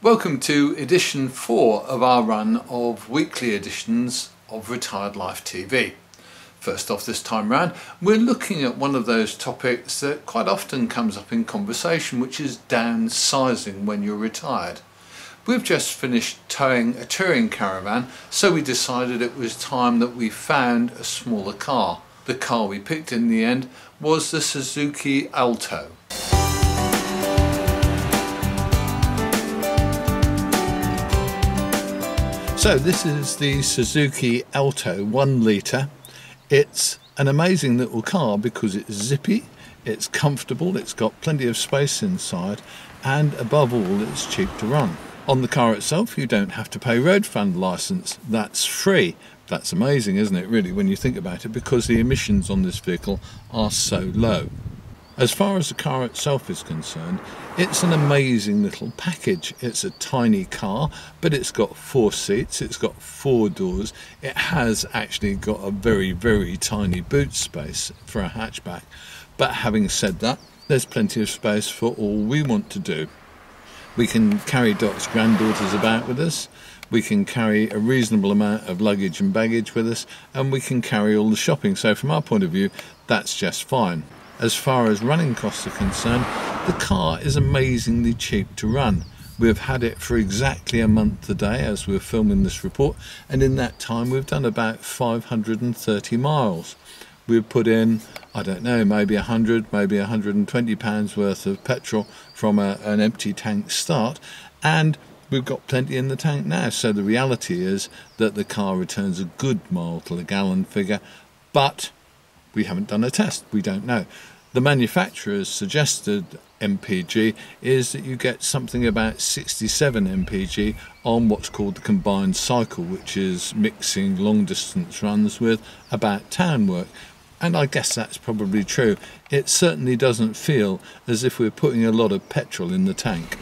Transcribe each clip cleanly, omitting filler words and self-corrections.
Welcome to edition 4 of our run of weekly editions of Retired Life TV. First off this time round, we're looking at one of those topics that quite often comes up in conversation, which is downsizing when you're retired. We've just finished towing a touring caravan, so we decided it was time that we found a smaller car. The car we picked in the end was the Suzuki Alto. So this is the Suzuki Alto 1 litre. It's an amazing little car because it's zippy, it's comfortable, it's got plenty of space inside, and above all it's cheap to run. On the car itself you don't have to pay road fund licence, that's free. That's amazing, isn't it, really, when you think about it, because the emissions on this vehicle are so low. As far as the car itself is concerned, it's an amazing little package. It's a tiny car, but it's got 4 seats, it's got 4 doors. It has actually got a very, very tiny boot space for a hatchback. But having said that, there's plenty of space for all we want to do. We can carry Doc's granddaughters about with us, we can carry a reasonable amount of luggage and baggage with us, and we can carry all the shopping. So from our point of view, that's just fine. As far as running costs are concerned, the car is amazingly cheap to run. We've had it for exactly a month today as we're filming this report, and in that time we've done about 530 miles. We've put in, I don't know, maybe 100, maybe £120 worth of petrol from an empty tank start, and we've got plenty in the tank now. So the reality is that the car returns a good mile to the gallon figure, but we haven't done a test, we don't know. The manufacturer's suggested MPG is that you get something about 67 MPG on what's called the combined cycle, which is mixing long distance runs with about town work. And I guess that's probably true. It certainly doesn't feel as if we're putting a lot of petrol in the tank.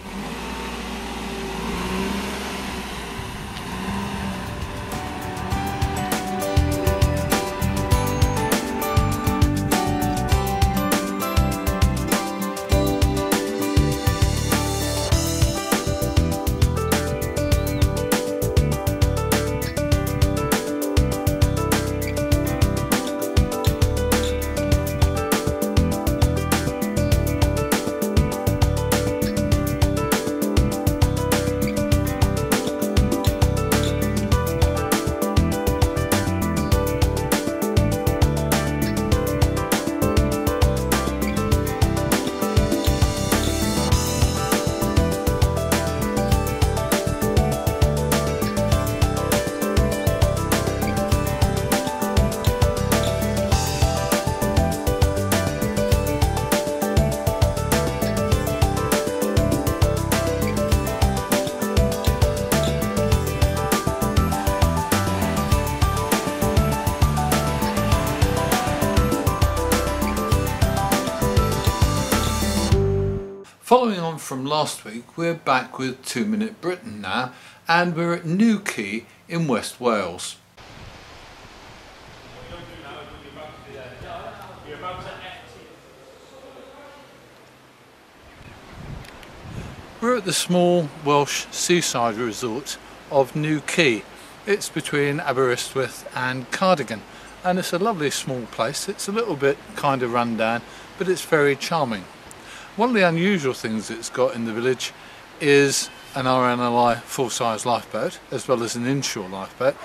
Following on from last week, we're back with 2 Minute Britain now, and we're at Quay in West Wales. We're at the small Welsh seaside resort of Quay. It's between Aberystwyth and Cardigan, and it's a lovely small place. It's a little bit kind of run down, but it's very charming. One of the unusual things it's got in the village is an RNLI full-size lifeboat, as well as an inshore lifeboat,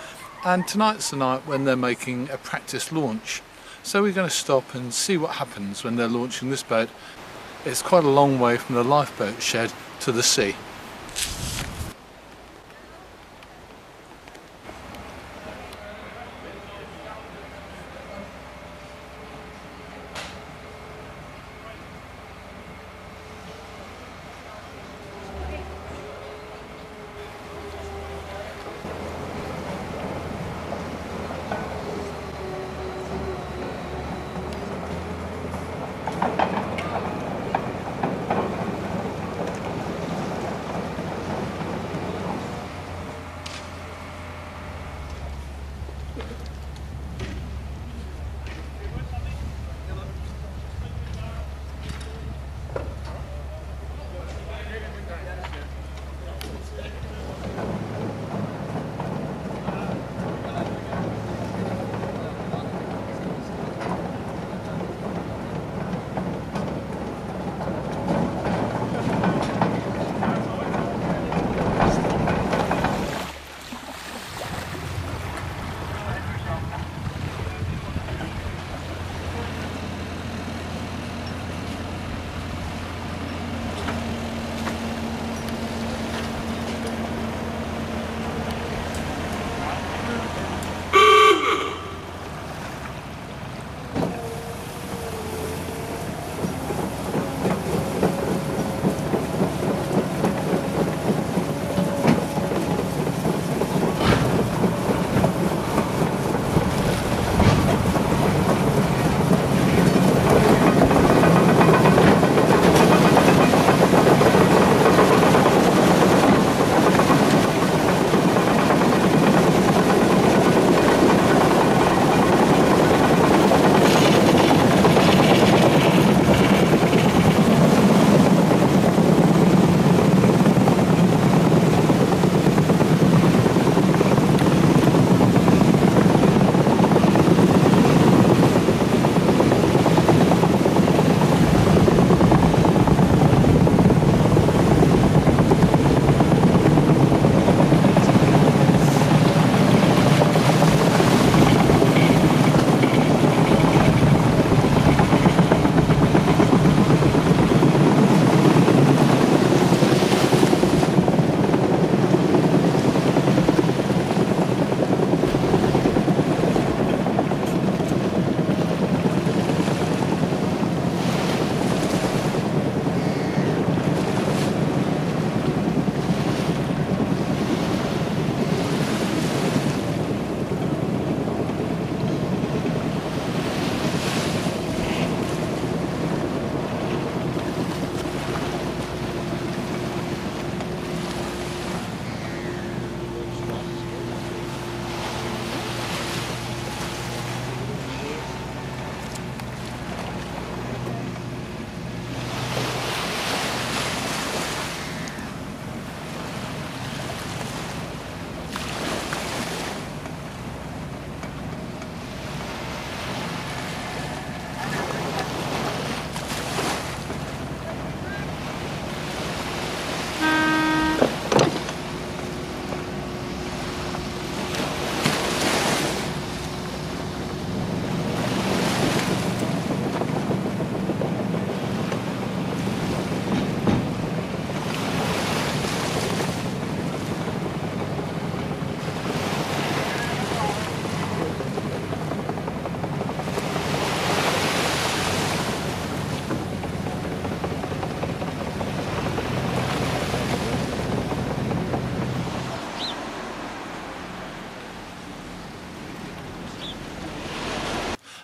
and tonight's the night when they're making a practice launch. So we're going to stop and see what happens when they're launching this boat. It's quite a long way from the lifeboat shed to the sea.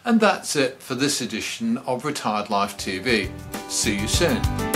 And that's it for this edition of Retired Life TV. See you soon.